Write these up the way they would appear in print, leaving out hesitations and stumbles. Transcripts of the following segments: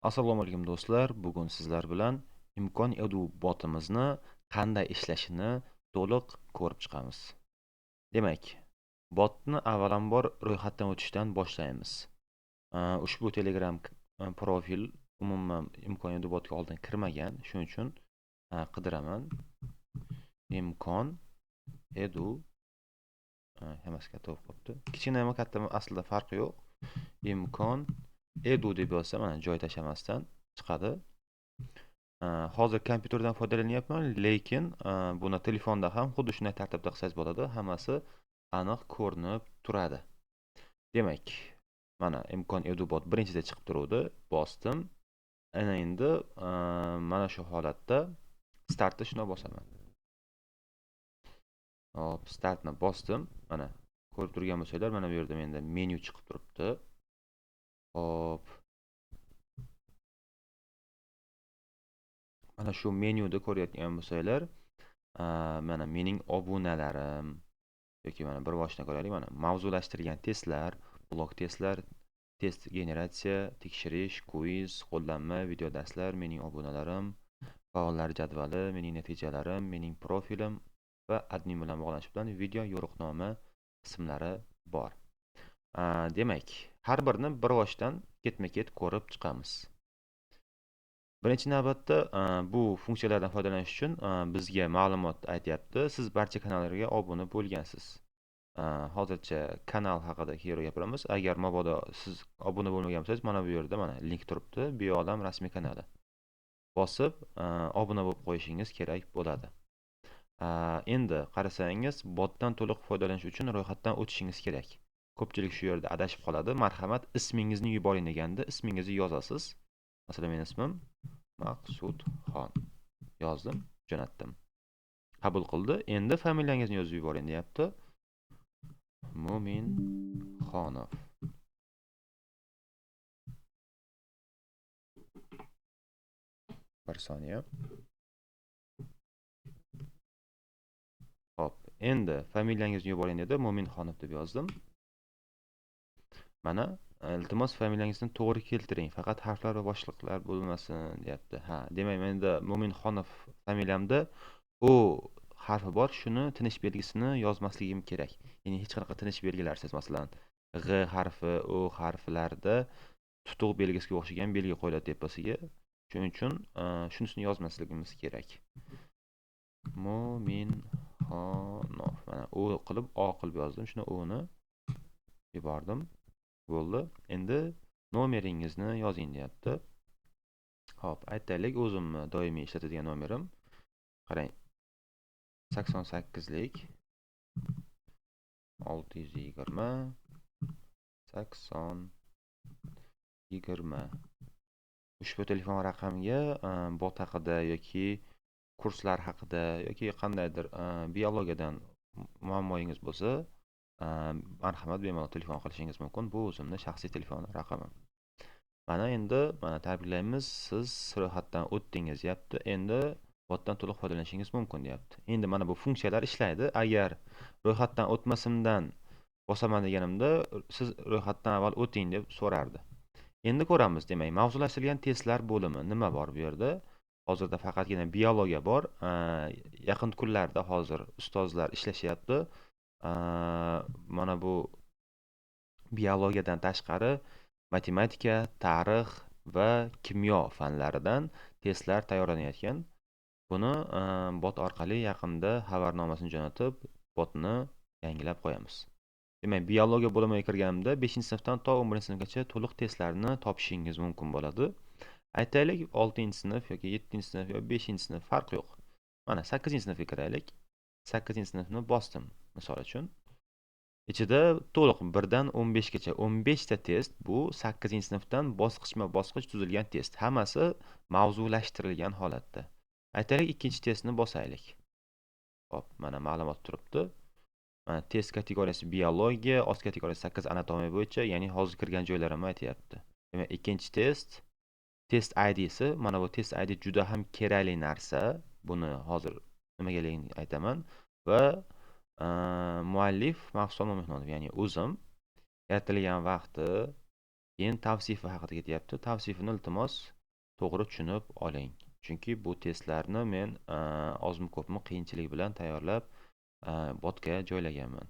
Assalomu alaykum do'stlar. Bugun sizlar bilan Imkon Edu botimizni qanday ishlashini to'liq ko'rib chiqamiz. Demak, botni avvalambor ro'yxatdan o'tishdan boshlaymiz. Ushbu Telegram profil umuman Imkon Edu botga oldin kirmagan, shuning uchun qidiraman. Imkon Edu hammasi katta bo'lib qolibdi. Kichkinami kattami aslida farqi yo'q. Imkon Edu deb yozsa mana joy tashlamasdan chiqadi. Hozir kompyuterdan foydalanyapman, lekin buni telefonda ham xuddi shunday tartibda qilsangiz bo'ladi. Hammasi aniq ko'rinib turadi. Demak, mana Imkon Edubot birinchida chiqib turuvdi, bosdim. Ana endi mana shu holatda startni shuna bosaman. Hop, startni bosdim. Mana ko'rib turgan bo'lsanglar, mana bu yerda menda menyu chiqib turibdi. Hop. Mana shu menyuda ko'rayotgan bo'lsanglar, mana mening obunalarim yoki mana bir boshdan ko'raylik, mana mavzulashtirilgan testlar, blok testlar, test generatsiya, tekshirish, kviz, qo'llanma, video darslar, mening obunalarim, faollar jadvali, mening natijalarim, mening profilim va admin bilan bog'lanish bilan video yo'riqnoma qismlari bor. Demak, har birini bir boshdan ketma-ket ko'rib chiqamiz. Birinchi navbatda bu funksiyalardan foydalanish uchun bizga ma'lumot aytyapti. Siz barcha kanallarga obuna bo'lgansiz. Hozircha kanal haqida keyinroq gapiramiz. Agar mabodo siz obuna bo'lmagan bo'lsangiz, mana bu yerda mana link turibdi. Bioalam rasmiy kanali. Bosib obuna bo'lib qo'yishingiz kerak bo'ladi. Endi qarasangiz, botdan to'liq foydalanish uchun ro'yxatdan o'tishingiz kerak. Ko'pchilik shu yerda adashib qoladi. Marhamat, ismingizni yuboring deganda ismingizni yozasiz. Masalan, men ismim Maqsudxon. Yozdim, jo'natdim. Qabul qildi. Endi familiyangizni yozib yuboring deyapti. Mo'minxonov. Bir soniya. Hop, endi familiyangizni yuboring dedi. Mo'minxonov deb yozdim. Mana, iltimos familiyangizni to'g'ri keltiring. Faqat harflar va boshliqlar bo'lmasin, deyapti. Demak, menda Mo'minxonov familiyamda o harfi bor, shuni tinish belgisini yozmasligim kerak. Ya'ni hech qanaqa tinish belgilarsiz, masalan, g harfi, o harflarda tutuq belgisiga o'xshagan belgi qo'yiladi tepasiga. Shuning uchun shunisini yozmasligimiz kerak. Mo'minxonov. Mana o qilib o qilib yozdim. Shuni o'ni yubordim. Bo'ldi. Endi nomeringizni yozing deyapti. Hop, aytaylik, o'zimni doimiy ishlatadigan nomerim. Qarang. 88lik 620 80 20. Ushbu telefon raqamiga bot haqida yoki kurslar haqida yoki qandaydir biologiyadan muammoingiz bo'lsa, marhamat bemalol telefon qilishingiz mumkin. Bu o'zimning shaxsiy telefon raqamim. Mana endi tabriklaymiz, siz ro'yxatdan o'tdingiz deyapti. Endi botdan to'liq foydalanishingiz mumkin deyapti. Endi mana bu funksiyalar ishlaydi. Agar ro'yxatdan o'tmasimdan bosaman deganimda, siz ro'yxatdan avval o'ting deb so'rardi. Endi ko'ramiz. Demak, mavzulashtirilgan testlar bo'limi nima bor bu yerda? Hozirda faqatgina biologiya bor. Yaqin kunlarda hozir ustozlar ishlashyapti. Mana bu biologiyadan tashqari matematika, tarix va kimyo fanlaridan testlar tayyorlanayotgan. Buni bot orqali yaqinda xabarnomasini jo'natib, botni yangilab qo'yamiz. Demak, biologiya bo'limiga kirganimda 5-sinfdan to 11-sinfgacha to'liq testlarni topishingiz mumkin bo'ladi. Aytaylik, 6-sinf yoki 7-sinf yoki 5-sinf farq yo'q. Mana 8-sinfga kiraylik. 8-sinfni bosdim, misol uchun. Ichida to'liq 1 dan 15 gacha 15 ta test, bu 8-sinfdan bosqichma-bosqich tuzilgan test. Hammasi mavzulashtirilgan holatda. Aytaylik, ikkinchi testni bosaylik. Hop, mana ma'lumot turibdi. Mana test kategoriyasi biologiya, ost kategoriyasi 8 anatomiya bo'yicha, ya'ni hozir kirgan joylarimni aytyapti. Demak, ikkinchi test ID'si, mana bu test ID juda ham kerakli narsa. Buni hozir nimagaligini aytaman va muallif Maqsud Mo'minxonov, ya'ni o'zim yaratilgan vaqti Keyin tavsifi haqida ketyapti. Tavsifini iltimos to'g'ri tushunib oling. Chunki bu testlarni men ozmi ko'pmi qiyinchilik bilan tayyorlab botga joylaganman.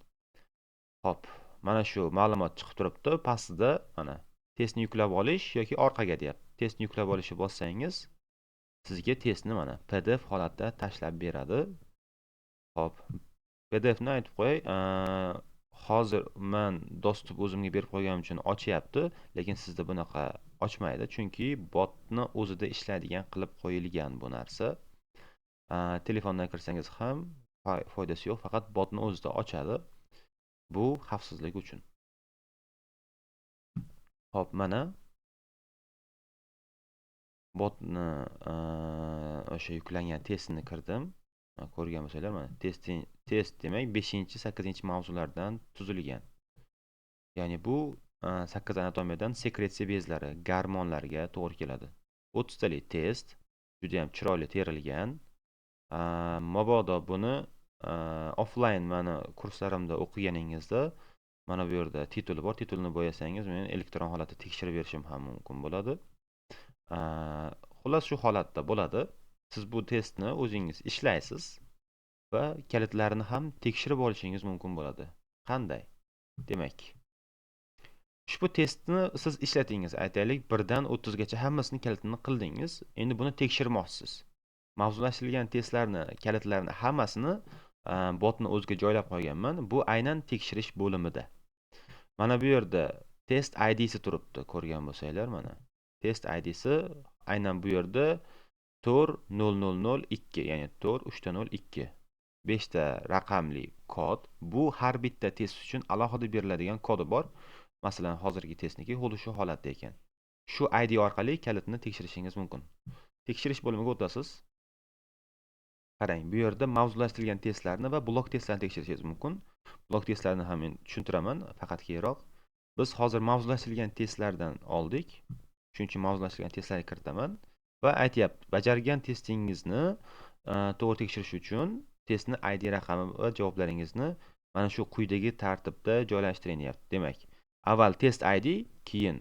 Hop, mana shu ma'lumot chiqib turibdi. Pastida mana testni yuklab olish yoki orqaga deyapti. Testni yuklab olishni bossangiz, sizga testni mana PDF holatda tashlab beradi. Hop, PDFni aytib qo'yay, hozir men dostуп o'zimga berib qo'yganim uchun ochyapti, lekin sizda bunaqa ochmaydi, chunki botni o'zida ishlaydigan qilib qo'yilgan bu narsa. Telefondan kirsangiz ham foydasi yo'q, faqat botni o'zida ochadi. Bu xavfsizlik uchun. Hop, mana botni o'sha yuklangan testini kirdim. Ko'rgan bo'lsanglar, mana test demak 5-8 mavzulardan tuzilgan. Ya'ni bu 8 anatomiyadan sekretsiya bezlari, gormonlarga to'g'ri keladi. 30 talik test juda ham chiroyli terilgan. Mabodo buni offline mana kurslarimda o'qiganingizda mana bu yerda tituli bor. Titulni bo'yasangiz, men elektron holatda tekshirib berishim ham mumkin bo'ladi. Xullas shu holatda bo'ladi. Siz bu testni o'zingiz ishlaysiz va kalitlarini ham tekshirib olishingiz mumkin bo'ladi. Qanday? Demak, ushbu testni siz ishlatingiz. Aytaylik, 1 dan 30 gacha hammasini kalitini qildingiz. Endi buni tekshirmoqchisiz. Mavzulashtirilgan testlarni, kalitlarni hammasini botni o'ziga joylab qo'yganman. Bu aynan tekshirish bo'limida. Mana bu yerda test ID'si turibdi, ko'rgan bo'lsanglar, mana. Test ID'si aynan bu yerda 4002, ya'ni 4302. 5 ta raqamli kod. Bu har bitta test uchun alohida beriladigan kodi bor. Masalan, hozirgi testniki xuddi shu holatda ekan. Shu ID orqali kalitni tekshirishingiz mumkin. Tekshirish bo'limiga o'tasiz. Qarang, bu yerda mavzulashtirilgan testlarni va blok testlarni tekshirishingiz mumkin. Blok testlarni ham men tushuntiraman, faqat keyinroq. Biz hozir mavzulashtirilgan testlardan oldik. Shuning uchun mavzulashtirilgan testlarga kiritaman va aytyapti, bajargan testingizni to'g'ri tekshirish uchun testni ID raqami va javoblaringizni mana shu quyidagi tartibda joylashtiring deyapti. Demak, avval test ID, keyin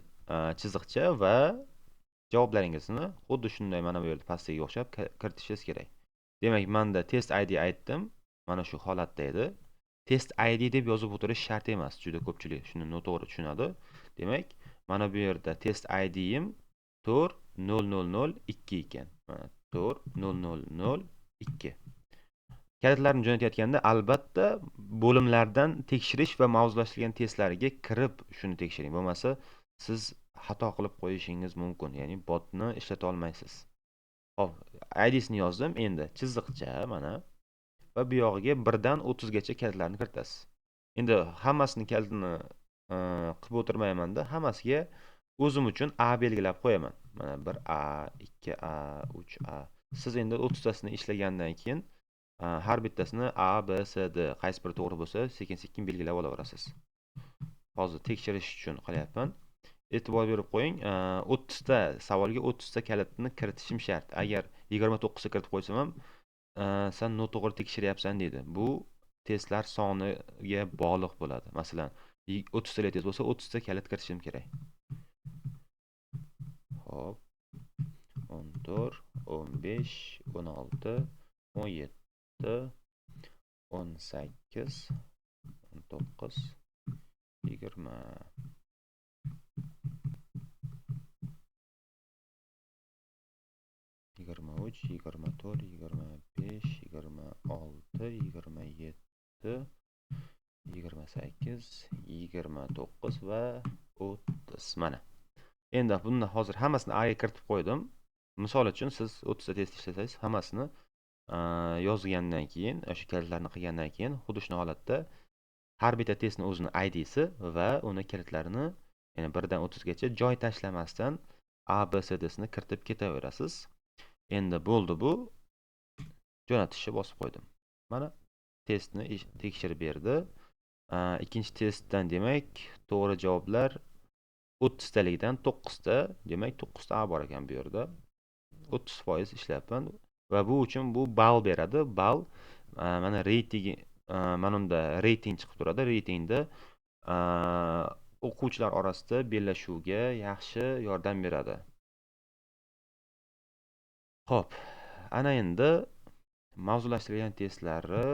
chiziqcha va javoblaringizni xuddi shunday mana bu yerda pastga o'xshab kiritishingiz kerak. Demak, menda test ID aytdim. Mana shu holatda edi. Test ID deb yozib o'tirish shart emas. Juda ko'pchilik shuni noto'g'ri tushunadi. Demak, mana bu yerda test ID'im 4002 ekan. Mana 4002. Kalitlarni jo'natayotganda albatta bo'limlardan tekshirish va mavzulashtirilgan testlarga kirib shuni tekshiring. Bo'lmasa siz xato qilib qo'yishingiz mumkin. Ya'ni botni ishlata olmaysiz. Hop, ID'sini yozdim. Endi chiziqcha mana va bu yog'iga 1 dan 30 gacha kalitlarni kiritasiz. Endi hammasini kalitini qilib o'tirmayman-da, hammasiga o'zim uchun A belgilab qo'yaman. Mana 1A, 2A, 3A. Siz endi 30 tasini ishlagandan keyin har bittasini A, B, C, D qaysi biri to'g'ri bo'lsa, sekin-sekin belgilab olaverasiz. Hozir tekshirish uchun qilyapman. E'tibor berib qo'ying, 30 ta savolga 30 ta kalitni kiritishim shart. Agar 29 ta kiritib qo'ysam ham, sen noto'g'ri tekshiryapsan deydi. Bu testlar soniga bog'liq bo'ladi. Masalan, 30 ta test bo'lsa, 30 ta kalit kiritishim kerak. Hop. 14, 15, 16, 17, 18, 19, 20. 23, 24, 25, 26, 27, 28, 29 va 30. Mana. Endi buni hozir hammasini A ga kiritib qo'ydim. Misol uchun siz 30 ta test ishlasangiz, hammasini yozgandan keyin, o'sha kalitlarni qilgandan keyin xuddi shunday holatda har bitta testning o'zini ID'si va uni kalitlarini, ya'ni 1 dan 30 gacha joy tashlamasdan A, B, C, D sini kiritib ketaverasiz. Endi bo'ldi bu. Jo'natishni bosib qo'ydim. Mana testni tekshirib berdi. Ikkinchi testdan demak, to'g'ri javoblar 30 talikdan 9 ta, demak 9 ta A bor ekan bu yerda. 30% ishlayapman va bu uchun bu ball beradi. Ball mana reyting, mana unda reyting chiqib turadi. Reytingda o'quvchilar orasida bellashuvga yaxshi yordam beradi. Xo'p, ana endi mavzulashtirilgan testlarni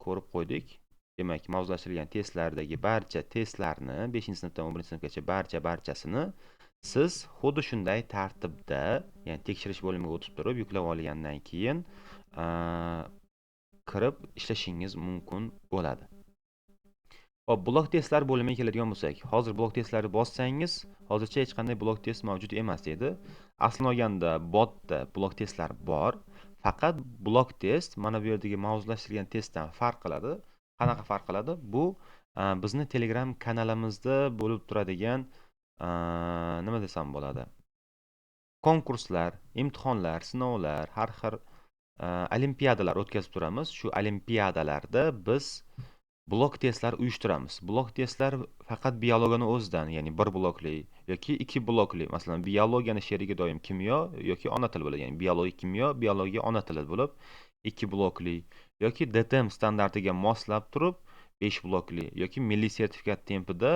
ko'rib qo'ydik. Demak, mavzulashtirilgan testlardagi barcha testlarni 5-sinfdan 11-sinfgacha barchasini siz xuddi shunday tartibda, ya'ni tekshirish bo'limiga o'tib turib yuklab olgandan keyin kirib ishlashingiz mumkin bo'ladi. Hop, blok testlar bo'limiga keladigan bo'lsak, hozir blok testlarni bossangiz, hozircha hech qanday blok test mavjud emas edi. Aslini olganda botda blok testlar bor, faqat blok test mana bu yerdagi mavzulashtirilgan testdan farq qiladi. Qanaqa farq qiladi? Bu bizni Telegram kanalimizda bo'lib turadigan nima desam bo'ladi? Konkurslar, imtihonlar, sinovlar, har xil olimpiadalar o'tkazib turamiz. Shu olimpiadalarda biz blok testlar uyushtiramiz. Blok testlar faqat biologiyani o'zidan, ya'ni bir blokli yoki ikki blokli, masalan, biologiyani sherigi doim kimyo yoki ona tili bo'ladi. Ya'ni biologiya kimyo, biologiya ona tili bo'lib, ikki blokli yoki DTM standartiga moslab turib 5 blokli yoki milliy sertifikat tempida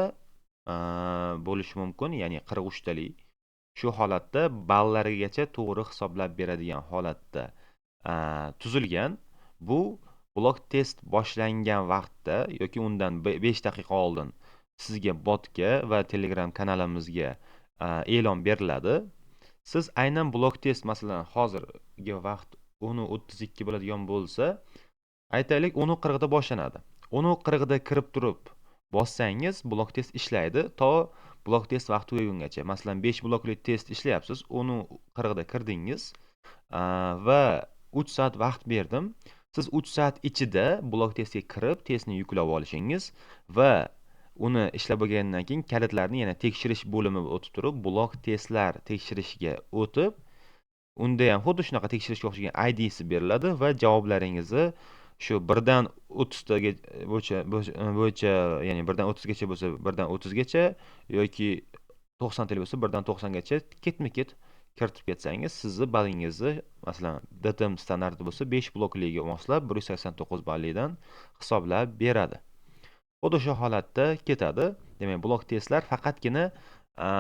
bo'lishi mumkin, ya'ni 43 tali. Shu holatda ballarigacha to'g'ri hisoblab beradigan holatda tuzilgan. Bu blok test boshlangan vaqtda yoki undan 5 daqiqa oldin sizga botga va Telegram kanalimizga e'lon beriladi. Siz aynan blok test, masalan, hozirgi vaqt 10:32 bo'ladigan bo'lsa, aytaylik 10:40 da boshlanadi. 10:40 da kirib turib bossangiz, blok test ishlaydi to blok test vaqti tugagungacha. Masalan, 5 blokli test ishlayapsiz, 10:40 da kirdingiz va 3 soat vaqt berdim. Siz 3 soat ichida blok testga kirib, testni yuklab olishingiz va uni ishlab bo'lgandan keyin kalitlarni yana tekshirish bo'limiga o'tib turib, blok testlar tekshirishiga o'tib, unda ham xuddi shunaqa tekshirishga o'xshagan IDsi beriladi va javoblaringizni shu 1dan 30 bo'yicha, ya'ni 1dan 30 gacha bo'lsa 1dan 30 gacha yoki 90 tali bo'lsa 1dan 90 gacha ketma-ket kiritib ketsangiz, sizni ballingizni, masalan, DTM standarti bo'lsa 5 blokliga moslab 189 ballidan hisoblab beradi. Xuddi shu holatda ketadi. Demak, blok testlar faqatgina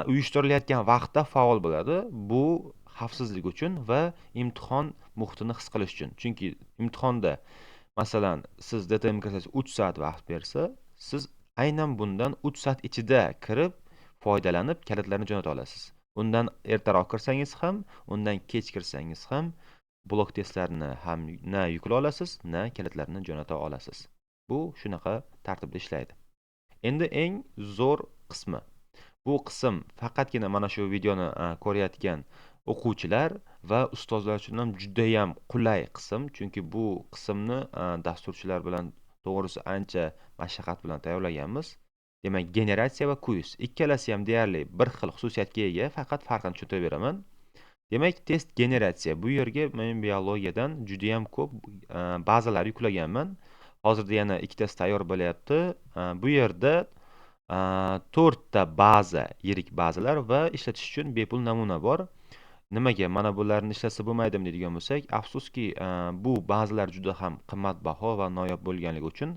uyushtirilayotgan vaqtda faol bo'ladi. Bu xavfsizlik uchun va imtihon muhitini his qilish uchun. Chunki imtihonda, masalan, siz DTM kirsangiz 3 soat vaqt bersa, siz aynan bundan 3 soat ichida kirib foydalanib kalitlarni jo'nata olasiz. Undan ertaroq kirsangiz ham, undan kech kirsangiz ham blok testlarni ham na yuklay olasiz, na kalitlarni jo'nata olasiz. Bu shunaqa tartibda ishlaydi. Endi eng zo'r qismi. Bu qism faqatgina mana shu videoni ko'rayotgan o'quvchilar va ustozlar uchun ham juda ham qulay qism, chunki bu qismni dasturchilar bilan to'g'risi ancha mashaqqat bilan tayyorlaganmiz. Demak, generatsiya va kviz ikkalasi ham deyarli bir xil xususiyatga ega, faqat farqini tushuntirib beraman. Demak, test generatsiya. Bu yerga men biologiyadan juda ham ko'p bazalar yuklaganman. Hozirda yana ikkitasi tayyor bo'lyapti. Bu yerda 4 ta baza, yirik bazalar va ishlatish uchun bepul namuna bor. Nimaga mana bularni ishlasa bo'lmaydimi deydigan bo'lsak, afsuski bu bazalar juda ham qimmatbaho va noyob bo'lganligi uchun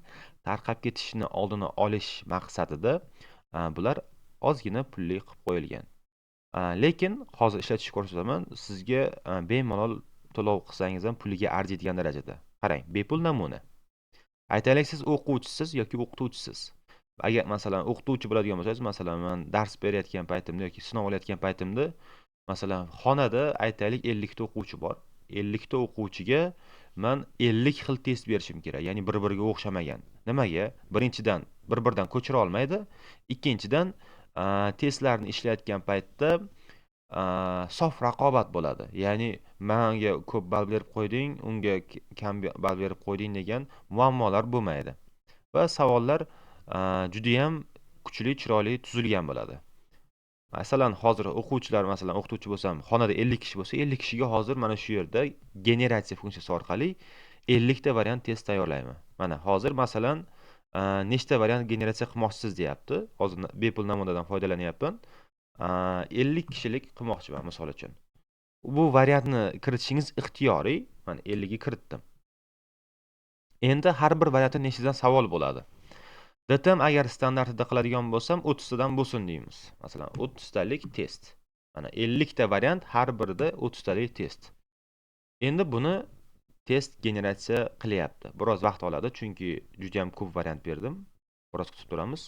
tarqab ketishini oldini olish maqsadida bular ozgina pulli qilib qo'yilgan. Lekin hozir ishlatishni ko'rsataman. Sizga bemalol to'lov qilsangiz ham puliga arziydigan darajada. Qarang, bepul namuna. Aytaylik, siz o'quvchisiz yoki o'qituvchisiz. Agar masalan o'qituvchi bo'ladigan bo'lsangiz, masalan, men dars berayotgan paytimda yoki sinov olayotgan paytimda, masalan, xonada aytaylik 50 ta o'quvchi bor. 50 ta o'quvchiga men 50 xil test berishim kerak, ya'ni bir-biriga o'xshamagan. Nimaga? Birinchidan, bir-biridan ko'chira olmaydi. Ikkinchidan, testlarni ishlayotgan paytda sof raqobat bo'ladi. Ya'ni menga ko'p ball berib qo'yding, unga kam ball berib qo'yding degan muammolar bo'lmaydi. Va savollar juda ham kuchli, chiroyli tuzilgan bo'ladi. Masalan, hozir o'quvchilar, masalan, o'qituvchi bo'lsam, xonada 50 kishi bo'lsa, 50 kishiga hozir mana shu yerda generatsiya funksiyasi orqali 50 ta variant test tayyorlayman. Mana hozir masalan, nechta variant generatsiya qilmoqchisiz deyapti. Hozir bepul namunadan foydalanyapman. 50 kishilik qilmoqchiman misol uchun. Bu variantni kiritishingiz ixtiyoriy. Mana 50 ga kiritdim. Endi har bir variantda nechtadan savol bo'ladi. DTM agar standartida qiladigan bo'lsam 30 tadan bo'lsin deymiz. Masalan, 30 talik test. Mana 50 ta variant, har birida 30 talik test. Endi buni test generatsiya qilyapti. Biroz vaqt oladi, chunki juda ham ko'p variant berdim. Biroz kutib turamiz.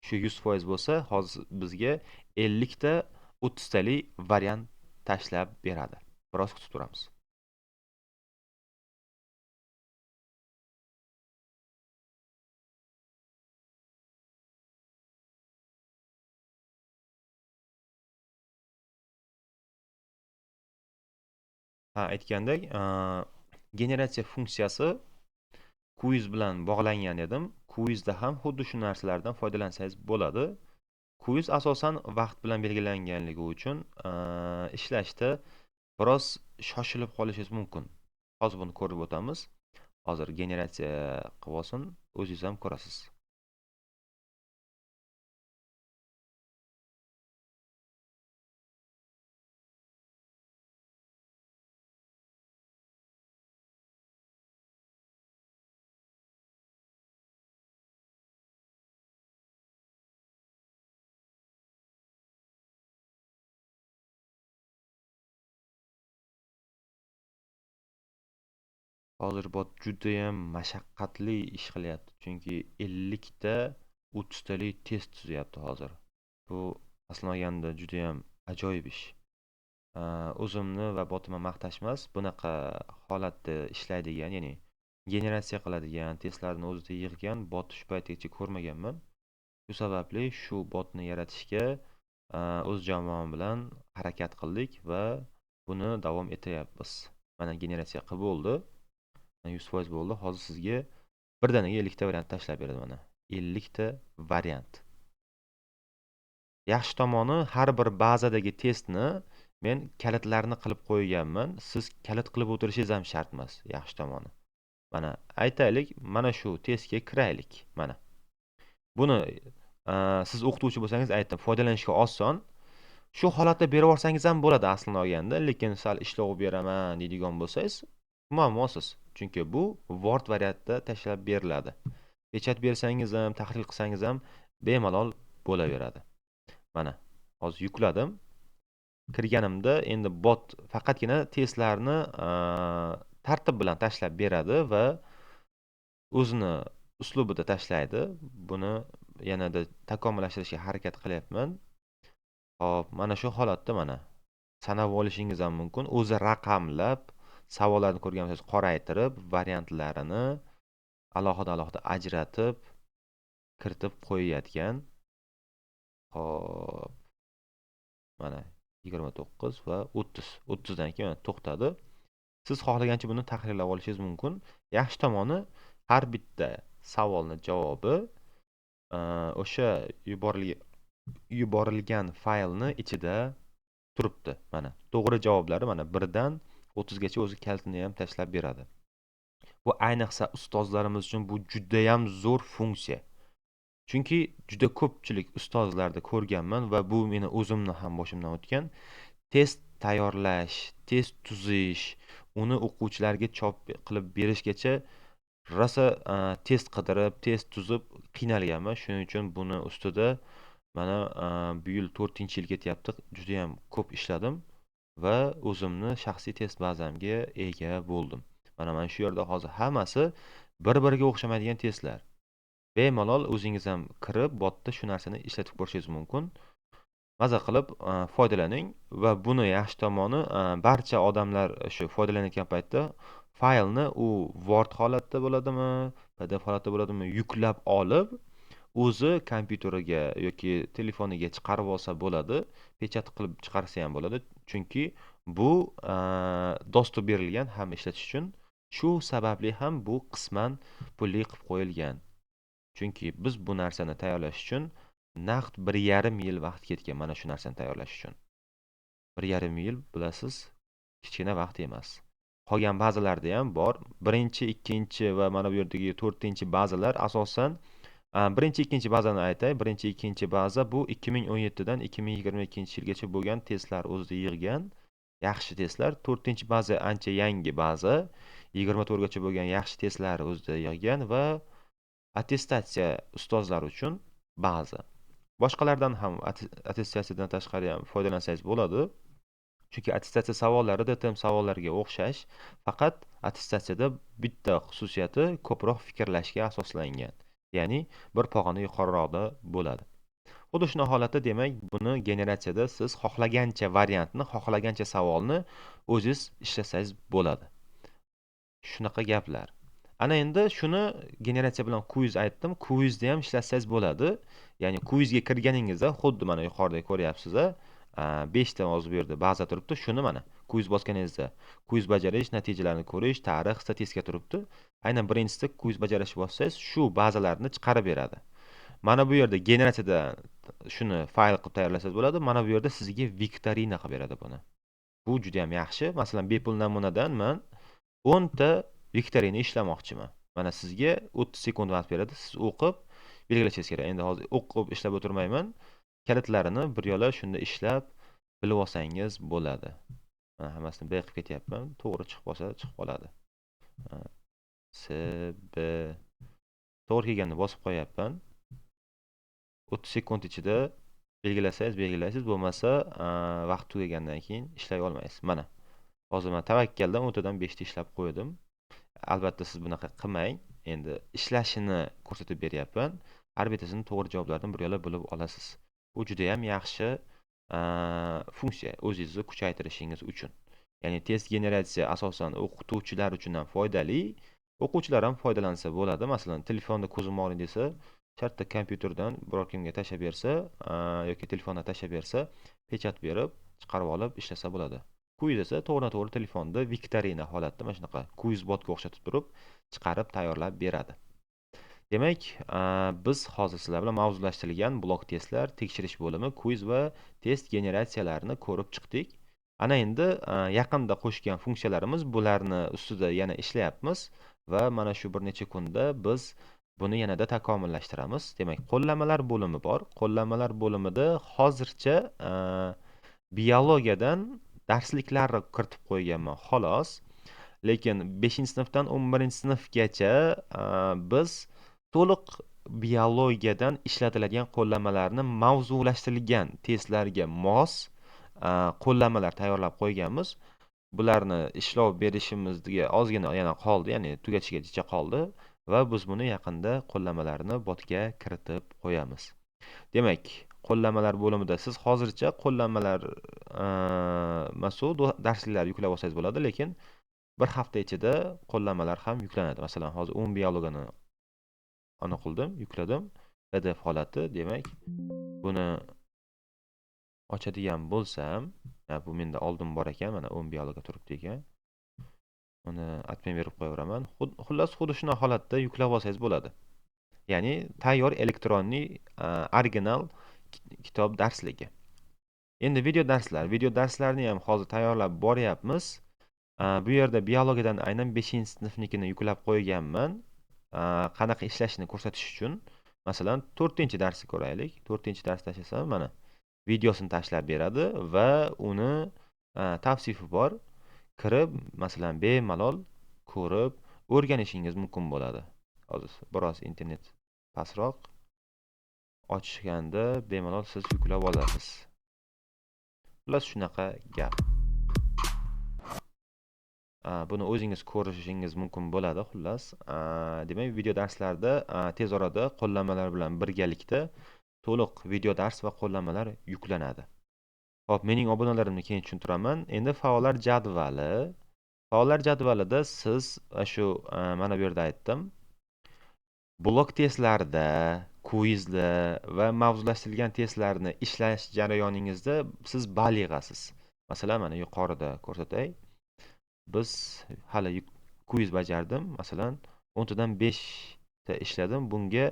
Shu 100% bo'lsa, hozir bizga 50 ta 30 talik variant tashlab beradi. Biroz kutib turamiz. Aytgandek, generatsiya funksiyasi quiz bilan bog'langan edim. Quizda ham xuddi shu narsalardan foydalansangiz bo'ladi. Quiz asosan vaqt bilan belgilanganligi uchun ishlashda biroz shoshilib qolishingiz mumkin. Hozir buni ko'rib o'tamiz. Hozir generatsiya qilib olsin, o'zingiz ham ko'rasiz. Hozir bot juda ham mashaqqatli ish qilyapti, chunki 50 ta 30 talik test tuzyapti hozir. Bu aslida olganda juda ham ajoyib ish. O'zimni va botimni maqtash emas, bunaqa holatda ishlaydigan, ya'ni generatsiya qiladigan, testlarni o'zida yig'gan bot shu paytgacha ko'rmaganman. Shu sababli shu botni yaratishga o'z jamoam bilan harakat qildik va buni davom etyapmiz. Mana generatsiya qilib bo'ldi. 100% bo'ldi. Hozir sizga birdaniga 50 ta variant tashlab beradi mana. 50 ta variant. Yaxshi tomoni, har bir bazadagi testni men kalitlarni qilib qo'yganman. Siz kalit qilib o'tirishingiz ham shart emas. Yaxshi tomoni. Mana aytaylik, mana shu testga kiraylik. Mana. Buni siz o'qituvchi bo'lsangiz aytdim, foydalanishga oson. Shu holatda berib yuborsangiz ham bo'ladi aslini olganda, lekin sal ishlov beraman deydigan bo'lsangiz, muammosiz. Chunki bu Word variantda tashlab beriladi. Pechat bersangiz ham, tahlil qilsangiz ham bemalol bo'laveradi. Mana, hozir yukladim. Kirganimda endi bot faqatgina testlarni tartib bilan tashlab beradi va o'zini uslubida tashlaydi. Buni yanada takomillashtirishga harakat qilyapman. Hop, mana shu holatda mana sanab olishingiz ham mumkin. O'zi raqamlab, savollarni ko'rgan bo'lsangiz qoraytirib, variantlarini alohida ajratib, kiritib qo'yayotgan. Hop. Mana 29 va 30. 30 dan keyin to'xtadi. Siz xohlagancha buni tahlillab olishingiz mumkin. Yaxshi tomoni, har bitta savolni javobi o'sha yuborilgan faylni ichida turibdi. Mana to'g'ri javoblari mana 1 dan 30 gacha o'zi kalitini ham tashlab beradi. Bu ayniqsa ustozlarimiz uchun bu juda ham zo'r funksiya. Chunki juda ko'pchilik ustozlarda ko'rganman va bu meni o'zimni ham boshimdan o'tgan. Test tayyorlash, test tuzish, uni o'quvchilarga chop qilib berishgacha rosa test qidirib, test tuzib qiynalganman. Shuning uchun buni ustida mana bu yil 4-yil ketyapti. Juda ham ko'p ishladim va o'zimni shaxsiy test bazamga ega bo'ldim. Mana shu yerda hozir hammasi bir-biriga o'xshamaydigan testlar. Bemalol o'zingiz ham kirib, botda shu narsani ishlatib ko'rishingiz mumkin. Maza qilib foydalaning va buni yaxshi tomoni barcha odamlar shu foydalanayotgan paytda faylni u Word holatda bo'ladimi, PDF holatda bo'ladimi yuklab olib, o'zi kompyuteriga yoki telefoniga chiqarib olsa bo'ladi, pechat qilib chiqarsa ham bo'ladi, chunki bu dostуп berilgan ham ishlatish uchun. Shu sababli ham bu qisman pulli qilib qo'yilgan. Chunki biz bu narsani tayyorlash uchun naqd 1,5 yil vaqt ketgan mana shu narsani tayyorlash uchun. 1,5 yil bilasiz, kichkina vaqt emas. Qolgan bazalarda ham bor. Birinchi, ikkinchi va mana bu yerdagi 4-chi bazalar asosan birinchi, ikkinchi bazani aytay. Birinchi, ikkinchi baza bu 2017 dan 2022-yilgacha bo'lgan testlar o'zida yig'gan yaxshi testlar. 4-chi baza ancha yangi baza. 24 gacha bo'lgan yaxshi testlar o'zida yig'gan va attestatsiya ustozlar uchun ba'zi. Boshqalardan ham attestatsiyadan tashqari ham foydalansangiz bo'ladi. Chunki attestatsiya savollari DTM savollariga o'xshash, faqat attestatsiyada bitta xususiyati ko'proq fikrlashga asoslangan. Ya'ni bir pog'ona yuqoriroqda bo'ladi. Xuddi shuna holatda demak, buni generatsiyada siz xohlagancha variantni, xohlagancha savolni o'zingiz ishlasangiz bo'ladi. Shunaqa gaplar. Ana endi shuni generatsiya bilan quiz aytdim. Quizda ham ishlatsangiz bo'ladi. Ya'ni quizga kirganingizda xuddi mana yuqorida ko'ryapsiz, 5 ta hozir bu yerda baza turibdi. Shuni mana quiz bosganingizda quiz bajarish, natijalarini ko'rish, tarix, statistika turibdi. Aynan birinchisida quiz bajarish bossangiz, shu bazalarni chiqarib beradi. Mana bu yerda generatsiyada shuni fayl qilib tayyorlasangiz bo'ladi. Mana bu yerda sizga viktorina qilib beradi buni. Bu juda ham yaxshi. Masalan, bepul namunadan men 10 ta viktorina ishlamoqchiman. Mana sizga 30 sekund vaqt beradi. Siz o'qib belgilashingiz kerak. Endi hozir o'qib ishlab o'tirmayman. Kalitlarini bir yo'la shunda ishlab bilib olsangiz bo'ladi. Mana hammasini B qilib ketyapman. To'g'ri chiqib qolsa chiqib qoladi. S B to'g'ri kelganini bosib qo'yapman. 30 sekund ichida belgilaysiz, bo'lmasa vaqt tugagandan keyin ishlay olmaysiz. Mana hozir men tavakkaldan 10 tadan 5 ta ishlab qo'ydim. Albatta siz bunaqa qilmang. Endi ishlashini ko'rsatib beryapman. Har bittasini to'g'ri javoblardan bir yo'la bilib olasiz. Bu juda ham yaxshi funksiya o'zingizni kuchaytirishingiz uchun. Ya'ni test generatsiya asosan o'qituvchilar uchun ham foydali, o'quvchilar ham foydalansa bo'ladi. Masalan, telefonda ko'zim og'riydi desa, shartta kompyuterdan biror kimga tashlab bersa yoki telefondan tashlab bersa, pechat berib, chiqarib olib ishlasa bo'ladi. Quiz esa to'g'ri-to'g'ri telefonda viktorina holatda mana shunaqa quiz botga o'xshatib turib, chiqarib tayyorlab beradi. Demak, biz hozir sizlar bilan mavzulashtirilgan blok testlar, tekshirish bo'limi, quiz va test generatsiyalarini ko'rib chiqdik. Ana endi yaqinda qo'shgan funksiyalarimiz, bularni ustida yana ishlayapmiz va mana shu bir necha kunda biz buni yanada takomillashtiramiz. Demak, qo'llanmalar bo'limi bor. Qo'llanmalar bo'limida hozircha biologiyadan darsliklarni kiritib qo'yganman, xolos. Lekin 5-sinfdan 11-sinfgacha biz to'liq biologiyadan ishlatiladigan qo'llanmalarni mavzulashtirilgan testlarga mos qo'llanmalar tayyorlab qo'yganmiz. Bularni ishlov berishimizga ozgina yana qoldi, ya'ni tugatishgacha qoldi va biz buni yaqinda qo'llanmalarni botga kiritib qo'yamiz. Demak, qo'llanmalar bo'limida siz hozircha qo'llanmalar mas'ul darsliklar yuklab olsangiz bo'ladi, lekin bir hafta ichida qo'llanmalar ham yuklanadi. Masalan, hozir 10 biologiyani ana qildim, yukladim. PDF holati, demak, buni ochadigan bo'lsam, bu menda oldin bor ekan, mana 10 biologiya turibdi ekan. Uni admin berib qo'yaveraman. Xullas, xuddi shuna holatda yuklab olsangiz bo'ladi. Ya'ni tayyor elektronniy original kitob darsligi. Endi video darslarni ham hozir tayyorlab boryapmiz. Bu yerda biologiyadan aynan 5-sinfnikini yuklab qo'yganman. Qanaqa ishlashini ko'rsatish uchun. Masalan, 4-darsni ko'raylik. 4-darsni tashlasam, mana videosini tashlab beradi va uni tavsifi bor. Kirib, masalan, bemalol ko'rib o'rganishingiz mumkin bo'ladi. Hozir biroz internet pastroq ochganda bemalol siz yuklab olasiz. Xullas shunaqa gap. Buni o'zingiz ko'rishingiz mumkin bo'ladi. Xullas, demak, video darslarda tez orada qo'llanmalar bilan birgalikda to'liq video dars va qo'llanmalar yuklanadi. Xo'p, mening obunalarimni keyin tushuntiraman. Endi faollar jadvali. Faollar jadvalida siz shu mana bu yerda aytdim. Blok testlarda, quizda va mavzulashtirilgan testlarni ishlash jarayoningizda siz ball yig'asiz. Masalan, mana yuqorida ko'rsatay. Biz hali quiz bajardim. Masalan, 10 tadan 5 ta ishladim. Bunga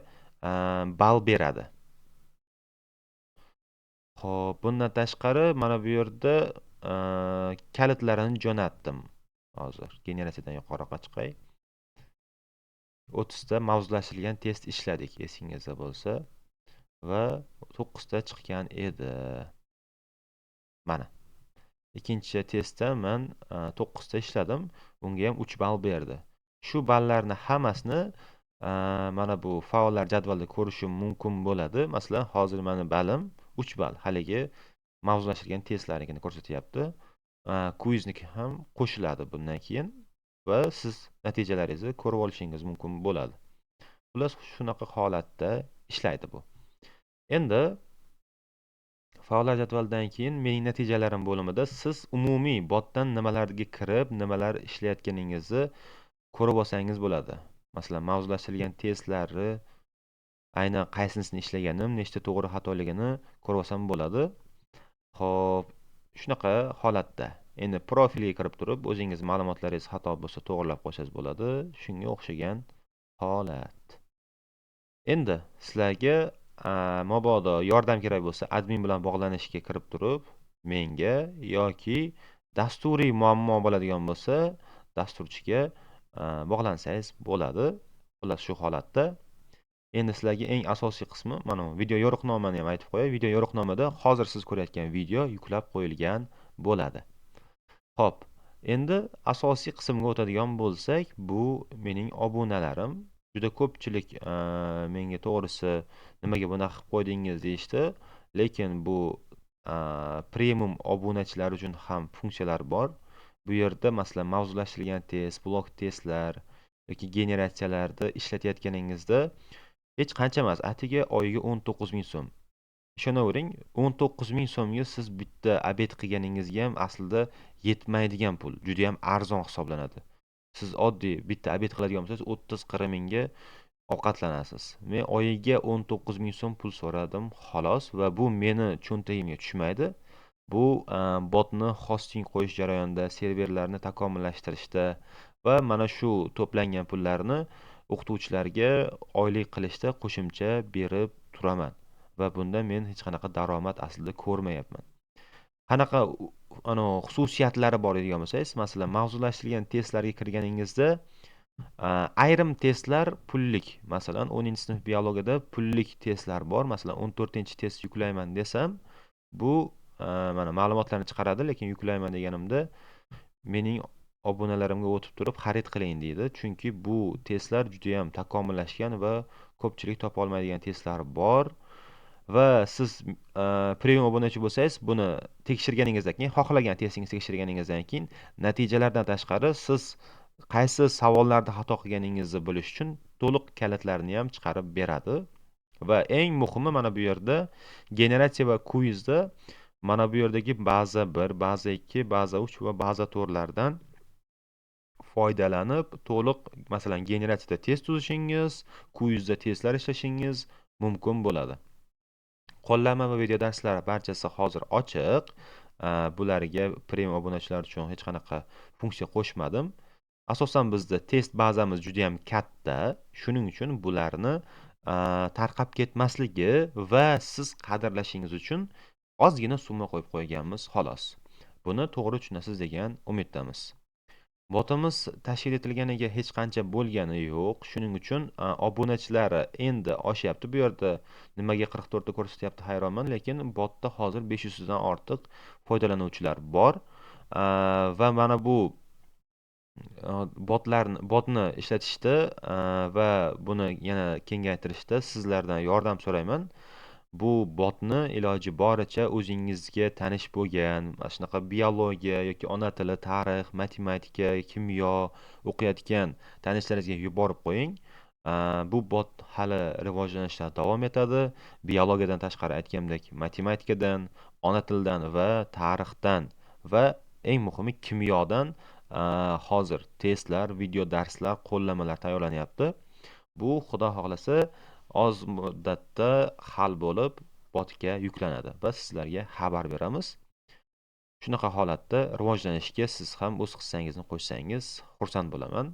ball beradi. Xo'p, bundan tashqari mana bu yerda kalitlarini jo'natdim. Hozir generatsiyadan yuqoriroqqa chiqay. 30 ta mavzulashtirilgan test ishladik, esingizda bo'lsa, va 9 ta chiqgan edi. Mana. Ikkinchi testda men 9 ta ishladim. Bunga ham 3 ball berdi. Shu ballarni hammasini mana bu faollar jadvalida ko'rishim mumkin bo'ladi. Masalan, hozir mani balim 3 ball, haligi mavzulashtirilgan testlarnikini ko'rsatyapti. Kvizniki ham qo'shiladi bundan keyin va siz natijalaringizni ko'rib olishingiz mumkin bo'ladi. Xullas, shunaqa holatda ishlaydi bu. Endi faollar jadvalidan keyin mening natijalarim bo'limida siz umumiy botdan nimalarga kirib, nimalar ishlayotganingizni ko'rib olsangiz bo'ladi. Masalan, mavzulashtirilgan testlari aynan qaysinisini ishlaganim, nechta to'g'ri xatoligini ko'rib olsam bo'ladi. Xo'p, shunaqa holatda endi profiliga kirib turib, o'zingiz ma'lumotlaringiz xato bo'lsa to'g'rilab qo'ysangiz bo'ladi. Shunga o'xshagan holat. Endi sizlarga mabodo yordam kerak bo'lsa, admin bilan bog'lanishga kirib turib, menga yoki dasturiy muammo bo'ladigan bo'lsa, dasturchiga bog'lansangiz bo'ladi. Xullas, shu holatda endi sizlarga eng asosiy qismi mana video yo'riqnomani ham aytib qo'yay. Video yo'riqnomada hozir siz ko'rayotgan video yuklab qo'yilgan bo'ladi. Xo'p, endi asosiy qismga o'tadigan bo'lsak, bu mening obunalarim. Juda ko'pchilik menga to'g'risi nimaga bunaqa qilib qo'ydingiz deyishdi, lekin bu premium obunachilar uchun ham funksiyalar bor. Bu yerda masalan mavzulashtirilgan test, blok testlar yoki generatsiyalarni ishlatayotganingizda hech qancha emas, atiga oyiga 19.000 so'm. Ishonavering, 19.000 so'mga siz bitta obed qilganingizga ham aslida yetmaydigan pul. Juda ham arzon hisoblanadi. Siz oddiy bitta obed qiladigan bo'lsangiz 30-40 mingga ovqatlanasiz. Men oyiga 19.000 so'm pul so'radim, xolos, va bu meni cho'ntagimga tushmaydi. Bu botni hosting qo'yish jarayonida, serverlarni takomillashtirishda va mana shu to'plangan pullarni o'qituvchilarga oylik qilishda qo'shimcha berib turaman. Va bunda men hech qanaqa daromad aslida ko'rmayapman. Qanaqa xususiyatlari bor degan bo'lsangiz, masalan, mavzulashtirilgan testlarga kirganingizda ayrim testlar pullik. Masalan, 10-sinf biologiyada pullik testlar bor. Masalan, 14-test yuklayman desam, bu mana ma'lumotlarni chiqaradi, lekin yuklayman deganimda mening obunalarimga o'tib turib xarid qiling deydi. Chunki bu testlar juda ham takomillashgan va ko'pchilik topa olmaydigan testlar bor. Va siz premium obunachi bo'lsangiz, buni tekshirganingizdan keyin, xohlagan testingizni tekshirganingizdan keyin natijalardan tashqari siz qaysi savollarda xato qilganingizni bilish uchun to'liq kalitlarni ham chiqarib beradi. Va eng muhimi mana bu yerda generatsiya va kvizda mana bu yerdagi baza 1, baza 2, baza 3 va baza 4lardan foydalanib to'liq, masalan, generatsiyada test tuzishingiz, kvizda testlar ishlashingiz mumkin bo'ladi. Qo'llanma va video darslar barchasi hozir ochiq. Bularga premium obunachilar uchun hech qanaqa funksiya qo'shmadim. Asosan bizda test bazamiz juda ham katta. Shuning uchun bularni tarqab ketmasligi va siz qadrlashingiz uchun ozgina summa qo'yib qo'yganmiz, xolos. Buni to'g'ri tushunasiz degan umiddamiz. Botimiz tashkil etilganiga hech qancha bo'lgani yo'q. Shuning uchun obunachilari endi oshyapti. Bu yerda nimaga 44 ta ko'rsatyapti hayronman, lekin botda hozir 500 dan ortiq foydalanuvchilar bor. Va mana bu botni ishlatishda va buni yana kengaytirishda sizlardan yordam so'rayman. Bu botni iloji boricha o'zingizga tanish bo'lgan, mana shunaqa biologiya yoki ona tili, tarix, matematika, kimyo o'qiyotgan tanishlaringizga yuborib qo'ying. Bu bot hali rivojlanishda davom etadi. Biologiyadan tashqari aytgandek, matematikadan, ona tilidan va tarixdan va eng muhimi kimyodan hozir testlar, video darslar, qo'llanmalar tayyorlanyapti. Bu xudo xohlasa oz muddatda hal bo'lib botga yuklanadi va sizlarga xabar beramiz. Shunaqa holatda rivojlanishga siz ham o'z hissangizni qo'shsangiz xursand bo'laman.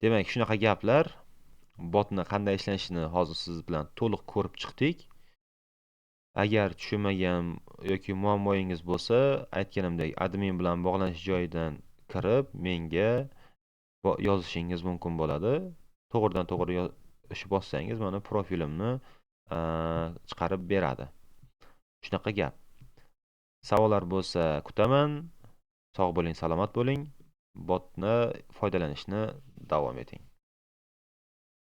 Demak, shunaqa gaplar. Botni qanday ishlanishini hozir siz bilan to'liq ko'rib chiqdik. Agar tushunmagan yoki muammoyingiz bo'lsa, aytganimdek admin bilan bog'lanish joyidan kirib menga yozishingiz mumkin bo'ladi. To'g'ridan to'g'ri bossangiz mana profilimni chiqarib beradi. Shunaqa gap. Savollar bo'lsa kutaman. Sog' bo'ling, salomat bo'ling. Botni foydalanishni davom eting.